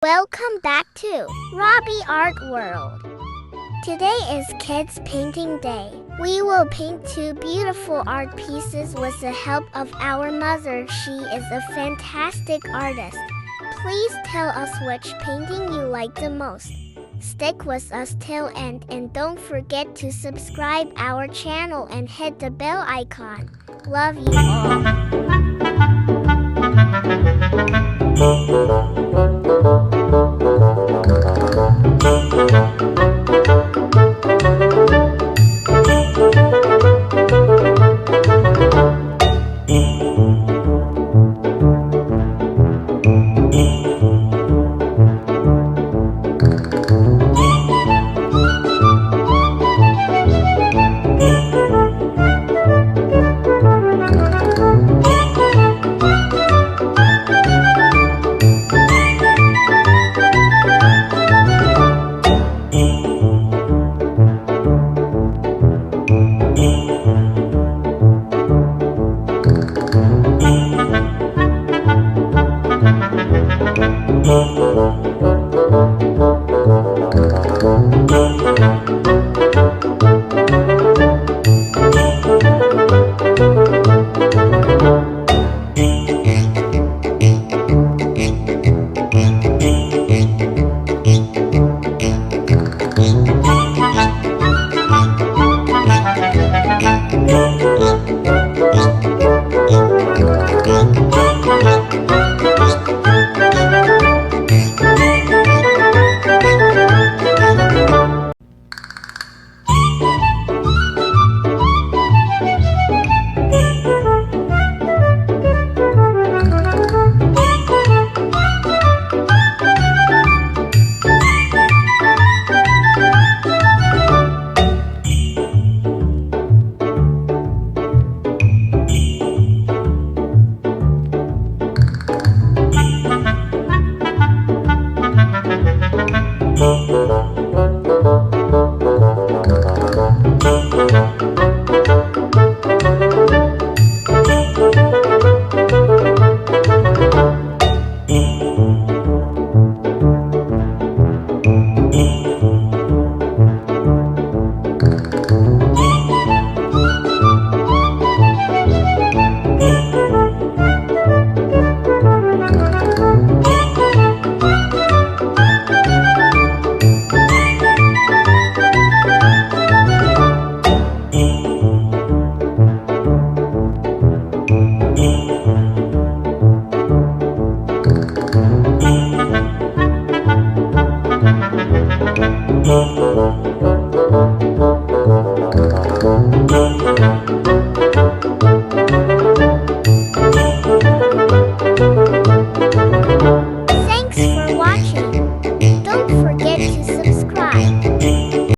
Welcome back to Rabi Art World. Today is Kids Painting Day. We will paint two beautiful art pieces with the help of our mother. She is a fantastic artist. Please tell us which painting you like the most. Stick with us till end and don't forget to subscribe our channel and hit the bell icon. Love you all.